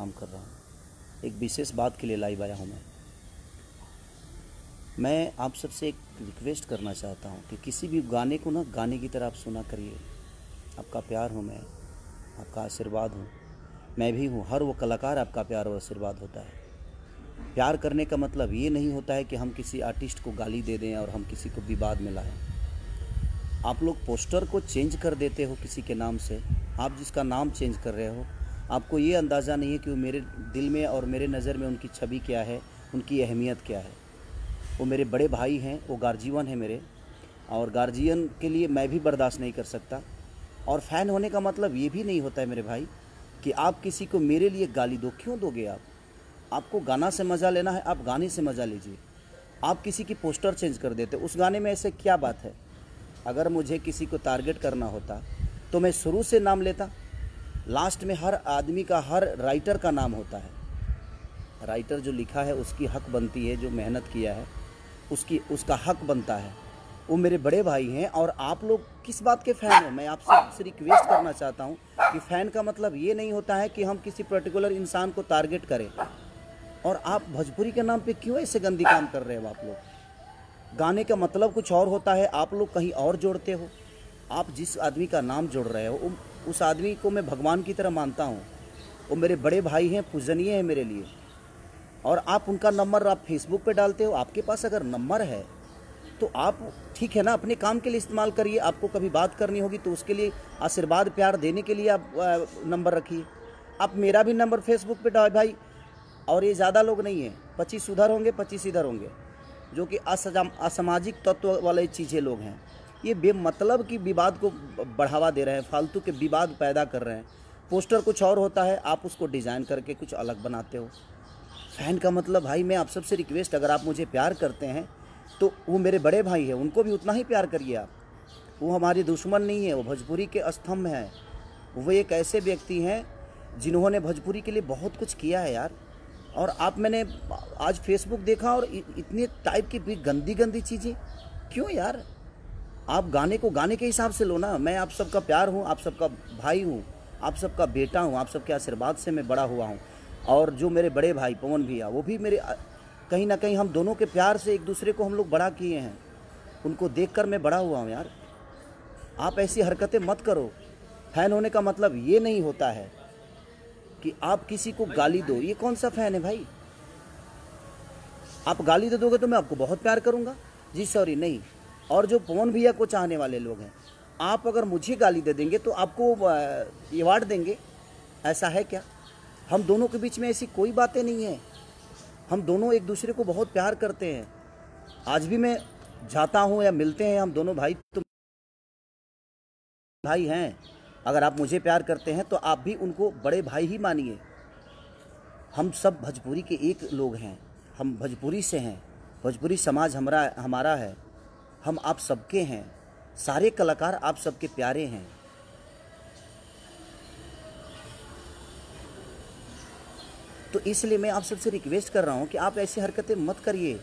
प्रणाम कर रहा हूँ। एक विशेष बात के लिए लाइव आया हूँ। मैं आप सबसे एक रिक्वेस्ट करना चाहता हूँ कि किसी भी गाने को ना गाने की तरह आप सुना करिए। आपका प्यार हूँ मैं, आपका आशीर्वाद हूँ, मैं भी हूँ। हर वो कलाकार आपका प्यार और आशीर्वाद होता है। प्यार करने का मतलब ये नहीं होता है कि हम किसी आर्टिस्ट को गाली दे दें और हम किसी को विवाद में लाएं। आप लोग पोस्टर को चेंज कर देते हो किसी के नाम से। आप जिसका नाम चेंज कर रहे हो, आपको ये अंदाज़ा नहीं है कि वो मेरे दिल में और मेरे नज़र में उनकी छवि क्या है, उनकी अहमियत क्या है। वो मेरे बड़े भाई हैं, वो गार्जियन है मेरे, और गार्जियन के लिए मैं भी बर्दाश्त नहीं कर सकता। और फ़ैन होने का मतलब ये भी नहीं होता है मेरे भाई कि आप किसी को मेरे लिए गाली दो। क्यों दोगे आप? आपको गाना से मज़ा लेना है, आप गाने से मज़ा लीजिए। आप किसी की पोस्टर चेंज कर देते, उस गाने में ऐसे क्या बात है? अगर मुझे किसी को टारगेट करना होता तो मैं शुरू से नाम लेता। लास्ट में हर आदमी का, हर राइटर का नाम होता है। राइटर जो लिखा है उसकी हक बनती है, जो मेहनत किया है उसका हक बनता है। वो मेरे बड़े भाई हैं। और आप लोग किस बात के फ़ैन हो? मैं आपसे रिक्वेस्ट करना चाहता हूँ कि फ़ैन का मतलब ये नहीं होता है कि हम किसी पर्टिकुलर इंसान को टारगेट करें। और आप भोजपुरी के नाम पे क्यों ऐसे गंदी काम कर रहे हो? आप लोग गाने का मतलब कुछ और होता है, आप लोग कहीं और जोड़ते हो। आप जिस आदमी का नाम जोड़ रहे हो उस आदमी को मैं भगवान की तरह मानता हूँ। वो मेरे बड़े भाई हैं, पूजनीय हैं मेरे लिए। और आप उनका नंबर आप फेसबुक पे डालते हो। आपके पास अगर नंबर है तो आप ठीक है ना, अपने काम के लिए इस्तेमाल करिए। आपको कभी बात करनी होगी तो उसके लिए आशीर्वाद प्यार देने के लिए आप नंबर रखिए। आप मेरा भी नंबर फेसबुक पे डाल भाई। और ये ज़्यादा लोग नहीं हैं, 25 उधर होंगे, 25 इधर होंगे, जो कि असामाजिक तत्व वाले चीज़ें लोग हैं। ये बेमतलब की विवाद को बढ़ावा दे रहे हैं, फालतू के विवाद पैदा कर रहे हैं। पोस्टर कुछ और होता है, आप उसको डिज़ाइन करके कुछ अलग बनाते हो। फ़ैन का मतलब भाई, मैं आप सबसे रिक्वेस्ट, अगर आप मुझे प्यार करते हैं तो वो मेरे बड़े भाई हैं, उनको भी उतना ही प्यार करिए आप। वो हमारे दुश्मन नहीं है, वो भोजपुरी के स्तंभ हैं। वो एक ऐसे व्यक्ति हैं जिन्होंने भोजपुरी के लिए बहुत कुछ किया है यार। और मैंने आज फेसबुक देखा और इतने टाइप की भी गंदी गंदी चीज़ें क्यों यार? आप गाने को गाने के हिसाब से लो ना। मैं आप सबका प्यार हूँ, आप सबका भाई हूँ, आप सबका बेटा हूँ, आप सबके आशीर्वाद से मैं बड़ा हुआ हूँ। और जो मेरे बड़े भाई पवन भैया, वो भी मेरे कहीं ना कहीं हम दोनों के प्यार से एक दूसरे को हम लोग बड़ा किए हैं। उनको देखकर मैं बड़ा हुआ हूँ यार। आप ऐसी हरकतें मत करो। फ़ैन होने का मतलब ये नहीं होता है कि आप किसी को गाली दो। ये कौन सा फ़ैन है भाई? आप गाली दे दोगे तो मैं आपको बहुत प्यार करूँगा जी, सॉरी नहीं। और जो पवन भैया को चाहने वाले लोग हैं, आप अगर मुझे गाली दे देंगे तो आपको अवार्ड देंगे, ऐसा है क्या? हम दोनों के बीच में ऐसी कोई बातें नहीं है। हम दोनों एक दूसरे को बहुत प्यार करते हैं। आज भी मैं जाता हूँ या मिलते हैं, हम दोनों भाई तो भाई हैं। अगर आप मुझे प्यार करते हैं तो आप भी उनको बड़े भाई ही मानिए। हम सब भोजपुरी के एक लोग हैं, हम भोजपुरी से हैं। भोजपुरी समाज हमारा है, हम आप सबके हैं। सारे कलाकार आप सबके प्यारे हैं। तो इसलिए मैं आप सबसे रिक्वेस्ट कर रहा हूँ कि आप ऐसी हरकतें मत करिए।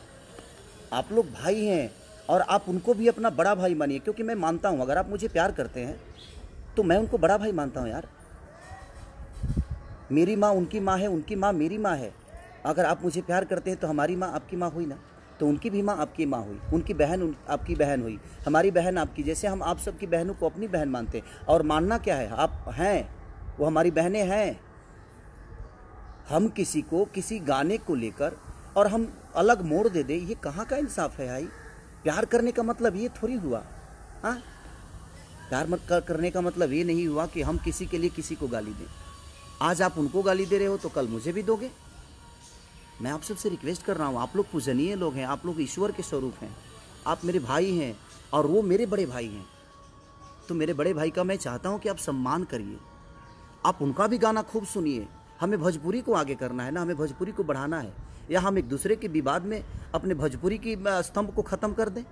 आप लोग भाई हैं और आप उनको भी अपना बड़ा भाई मानिए। क्योंकि मैं मानता हूँ, अगर आप मुझे प्यार करते हैं तो मैं उनको बड़ा भाई मानता हूँ यार। मेरी माँ उनकी माँ है, उनकी माँ मेरी माँ है। अगर आप मुझे प्यार करते हैं तो हमारी माँ आपकी माँ हुई ना, तो उनकी भी माँ आपकी माँ हुई, उनकी बहन आपकी बहन हुई, हमारी बहन आपकी। जैसे हम आप सबकी बहनों को अपनी बहन मानते हैं। और मानना क्या है, आप हैं, वो हमारी बहनें हैं। हम किसी को किसी गाने को लेकर और हम अलग मोड़ दे दे, ये कहाँ का इंसाफ है भाई? प्यार करने का मतलब ये थोड़ी हुआ। हाँ, प्यार करने का मतलब ये नहीं हुआ कि हम किसी के लिए किसी को गाली दें। आज आप उनको गाली दे रहे हो तो कल मुझे भी दोगे। मैं आप सबसे रिक्वेस्ट कर रहा हूँ, आप लोग पूजनीय लोग हैं, आप लोग ईश्वर के स्वरूप हैं, आप मेरे भाई हैं और वो मेरे बड़े भाई हैं। तो मेरे बड़े भाई का मैं चाहता हूँ कि आप सम्मान करिए, आप उनका भी गाना खूब सुनिए। हमें भोजपुरी को आगे करना है ना, हमें भोजपुरी को बढ़ाना है। या हम एक दूसरे के विवाद में अपने भोजपुरी की स्तंभ को ख़त्म कर दें?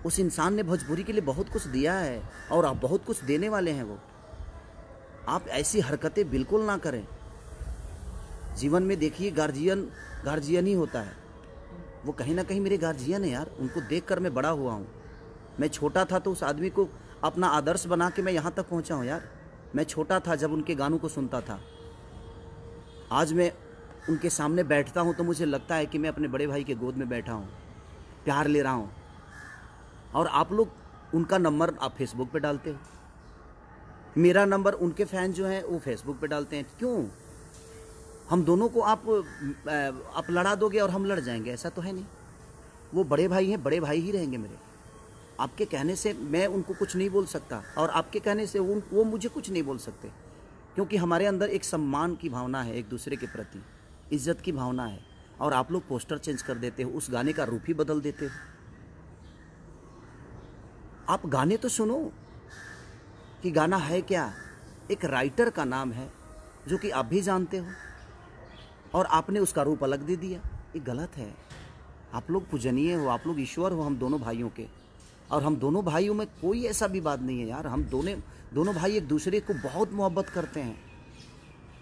उस इंसान ने भोजपुरी के लिए बहुत कुछ दिया है और आप बहुत कुछ देने वाले हैं। वो आप ऐसी हरकतें बिल्कुल ना करें। जीवन में देखिए, गार्जियन ही होता है। वो कहीं ना कहीं मेरे गार्जियन है यार। उनको देखकर मैं बड़ा हुआ हूँ। मैं छोटा था तो उस आदमी को अपना आदर्श बना के मैं यहाँ तक पहुँचा हूँ यार। मैं छोटा था जब उनके गानों को सुनता था। आज मैं उनके सामने बैठता हूँ तो मुझे लगता है कि मैं अपने बड़े भाई के गोद में बैठा हूँ, प्यार ले रहा हूँ। और आप लोग उनका नंबर आप फेसबुक पे डालते हो, मेरा नंबर उनके फैन जो हैं वो फेसबुक पे डालते हैं। क्यों? हम दोनों को आप लड़ा दोगे और हम लड़ जाएंगे? ऐसा तो है नहीं। वो बड़े भाई हैं, बड़े भाई ही रहेंगे मेरे। आपके कहने से मैं उनको कुछ नहीं बोल सकता और आपके कहने से वो मुझे कुछ नहीं बोल सकते, क्योंकि हमारे अंदर एक सम्मान की भावना है, एक दूसरे के प्रति इज्जत की भावना है। और आप लोग पोस्टर चेंज कर देते हो, उस गाने का रूप ही बदल देते हो। आप गाने तो सुनो कि गाना है क्या। एक राइटर का नाम है जो कि आप भी जानते हो, और आपने उसका रूप अलग दे दिया। ये गलत है। आप लोग पूजनीय हो, आप लोग ईश्वर हो हम दोनों भाइयों के, और हम दोनों भाइयों में कोई ऐसा भी बात नहीं है यार। हम दोनों भाई एक दूसरे को बहुत मोहब्बत करते हैं।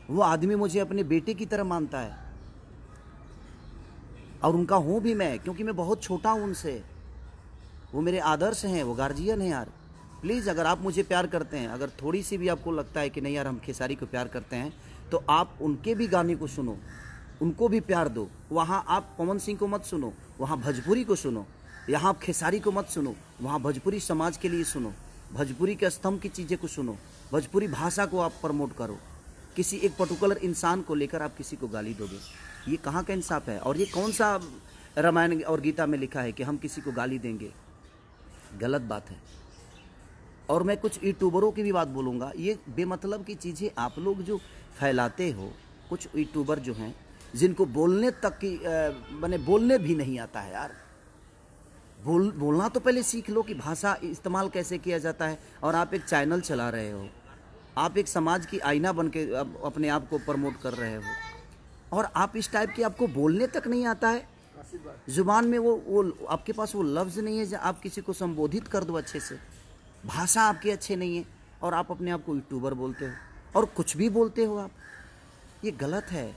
वो आदमी मुझे अपने बेटे की तरह मानता है, और उनका हूँ भी मैं, क्योंकि मैं बहुत छोटा हूँ उनसे। वो मेरे आदर्श हैं, वो गार्जियन हैं यार। प्लीज़, अगर आप मुझे प्यार करते हैं, अगर थोड़ी सी भी आपको लगता है कि नहीं यार हम खेसारी को प्यार करते हैं, तो आप उनके भी गाने को सुनो, उनको भी प्यार दो। वहाँ आप पवन सिंह को मत सुनो, वहाँ भोजपुरी को सुनो। यहाँ आप खेसारी को मत सुनो, वहाँ भोजपुरी समाज के लिए सुनो, भोजपुरी के स्तंभ की चीज़ें को सुनो, भोजपुरी भाषा को आप प्रमोट करो। किसी एक पर्टिकुलर इंसान को लेकर आप किसी को गाली दोगे, ये कहाँ का इंसाफ है? और ये कौन सा रामायण और गीता में लिखा है कि हम किसी को गाली देंगे? गलत बात है। और मैं कुछ यूट्यूबरों की भी बात बोलूँगा। ये बेमतलब की चीज़ें आप लोग जो फैलाते हो, कुछ यूट्यूबर जो हैं जिनको बोलने तक की मैंने बोलने भी नहीं आता है यार। बोलना तो पहले सीख लो कि भाषा इस्तेमाल कैसे किया जाता है। और आप एक चैनल चला रहे हो, आप एक समाज की आईना बन के अपने आप को प्रमोट कर रहे हो, और आप इस टाइप की आपको बोलने तक नहीं आता है। जुबान में वो आपके पास वो लफ्ज़ नहीं है जो आप किसी को संबोधित कर दो अच्छे से। भाषा आपकी अच्छे नहीं है, और आप अपने आप को यूट्यूबर बोलते हो और कुछ भी बोलते हो आप। ये गलत है।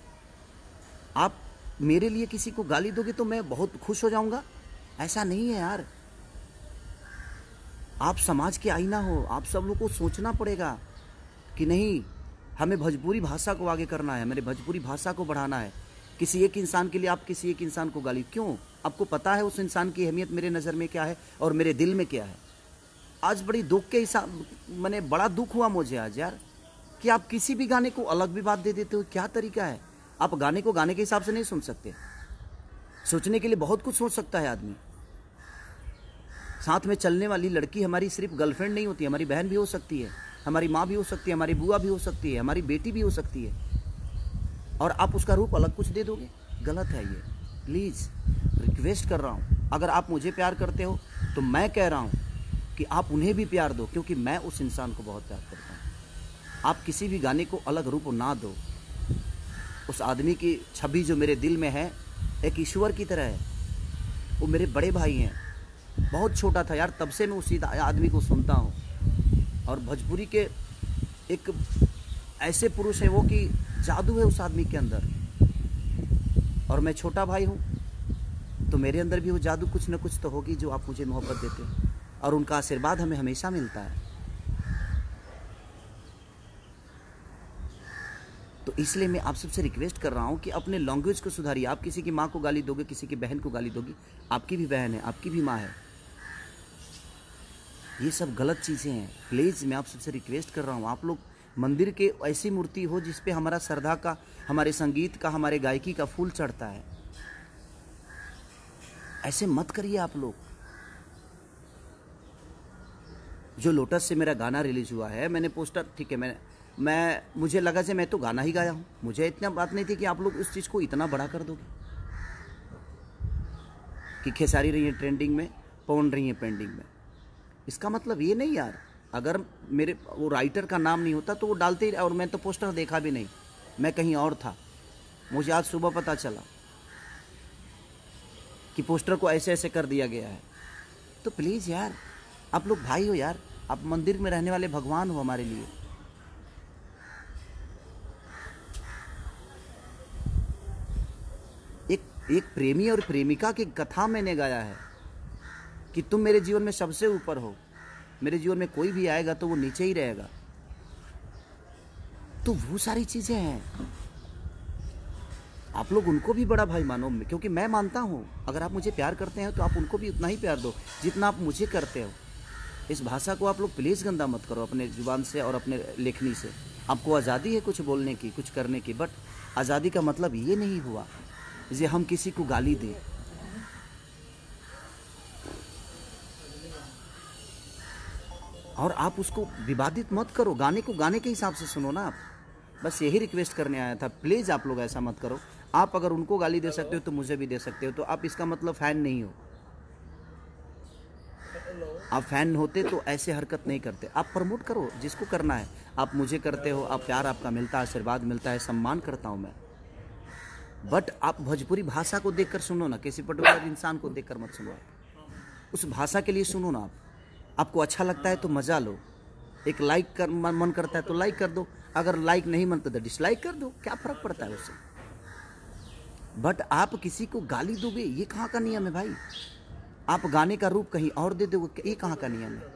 आप मेरे लिए किसी को गाली दोगे तो मैं बहुत खुश हो जाऊंगा? ऐसा नहीं है यार। आप समाज के आईना हो, आप सब लोग को सोचना पड़ेगा कि नहीं, हमें भोजपुरी भाषा को आगे करना है, मेरे भोजपुरी भाषा को बढ़ाना है। किसी एक इंसान के लिए आप किसी एक इंसान को गाली क्यों? आपको पता है उस इंसान की अहमियत मेरे नज़र में क्या है और मेरे दिल में क्या है। आज बड़ी दुख के हिसाब मैंने बड़ा दुख हुआ मुझे आज यार, कि आप किसी भी गाने को अलग भी बात दे देते हो। क्या तरीका है? आप गाने को गाने के हिसाब से नहीं सुन सकते। सोचने के लिए बहुत कुछ सोच सकता है आदमी। साथ में चलने वाली लड़की हमारी सिर्फ गर्लफ्रेंड नहीं होती, हमारी बहन भी हो सकती है, हमारी माँ भी हो सकती है, हमारी बुआ भी हो सकती है, हमारी बेटी भी हो सकती है, और आप उसका रूप अलग कुछ दे दोगे। गलत है ये। प्लीज़ रिक्वेस्ट कर रहा हूँ, अगर आप मुझे प्यार करते हो तो मैं कह रहा हूँ कि आप उन्हें भी प्यार दो, क्योंकि मैं उस इंसान को बहुत प्यार करता हूँ। आप किसी भी गाने को अलग रूप ना दो। उस आदमी की छवि जो मेरे दिल में है एक ईश्वर की तरह है। वो मेरे बड़े भाई हैं। बहुत छोटा था यार, तब से मैं उसी आदमी को सुनता हूँ। और भोजपुरी के एक ऐसे पुरुष है वो कि जादू है उस आदमी के अंदर। और मैं छोटा भाई हूँ तो मेरे अंदर भी वो जादू कुछ न कुछ तो होगी जो आप मुझे मोहब्बत देते हो, और उनका आशीर्वाद हमें हमेशा मिलता है। तो इसलिए मैं आप सबसे रिक्वेस्ट कर रहा हूँ कि अपने लैंग्वेज को सुधारिए। आप किसी की माँ को गाली दोगे, किसी की बहन को गाली दोगे, आपकी भी बहन है, आपकी भी माँ है। ये सब गलत चीज़ें हैं। प्लीज़ मैं आप सबसे रिक्वेस्ट कर रहा हूँ, आप लोग मंदिर के ऐसी मूर्ति हो जिस पे हमारा श्रद्धा का, हमारे संगीत का, हमारे गायकी का फूल चढ़ता है। ऐसे मत करिए आप लोग। जो लोटस से मेरा गाना रिलीज हुआ है, मैंने पोस्टर, ठीक है, मुझे लगा कि मैं तो गाना ही गाया हूँ। मुझे इतना बात नहीं थी कि आप लोग उस चीज़ को इतना बड़ा कर दोगे कि खेसारी रही है ट्रेंडिंग में, पवन रही है पेंडिंग में। इसका मतलब ये नहीं यार, अगर मेरे वो राइटर का नाम नहीं होता तो वो डालते ही, और मैं तो पोस्टर देखा भी नहीं, मैं कहीं और था। मुझे आज सुबह पता चला कि पोस्टर को ऐसे ऐसे कर दिया गया है। तो प्लीज़ यार, आप लोग भाई हो यार, आप मंदिर में रहने वाले भगवान हो हमारे लिए। एक प्रेमी और प्रेमिका की कथा मैंने गाया है कि तुम मेरे जीवन में सबसे ऊपर हो, मेरे जीवन में कोई भी आएगा तो वो नीचे ही रहेगा। तो वो सारी चीज़ें हैं। आप लोग उनको भी बड़ा भाई मानो, क्योंकि मैं मानता हूँ अगर आप मुझे प्यार करते हैं तो आप उनको भी उतना ही प्यार दो जितना आप मुझे करते हो। इस भाषा को आप लोग प्लीज़ गंदा मत करो अपने जुबान से और अपने लेखनी से। आपको आज़ादी है कुछ बोलने की, कुछ करने की, बट आज़ादी का मतलब ये नहीं हुआ जे हम किसी को गाली दें। और आप उसको विवादित मत करो, गाने को गाने के हिसाब से सुनो ना आप। बस यही रिक्वेस्ट करने आया था, प्लीज़ आप लोग ऐसा मत करो। आप अगर उनको गाली दे सकते हो तो मुझे भी दे सकते हो, तो आप इसका मतलब फ़ैन नहीं हो। आप फ़ैन होते तो ऐसे हरकत नहीं करते। आप प्रमोट करो जिसको करना है, आप मुझे करते हो, आप प्यार आपका मिलता है, आशीर्वाद मिलता है, सम्मान करता हूँ मैं। बट आप भोजपुरी भाषा को देखकर सुनो ना, किसी पर्टिकुलर इंसान को देखकर मत सुनो। आप उस भाषा के लिए सुनो ना। आपको अच्छा लगता है तो मज़ा लो। एक लाइक कर मन करता है तो लाइक कर दो, अगर लाइक नहीं मनता तो डिसलाइक कर दो, क्या फ़र्क पड़ता है उससे। बट आप किसी को गाली दोगे, ये कहाँ का नियम है भाई। आप गाने का रूप कहीं और दे दोगे, ये कहाँ का नियम है।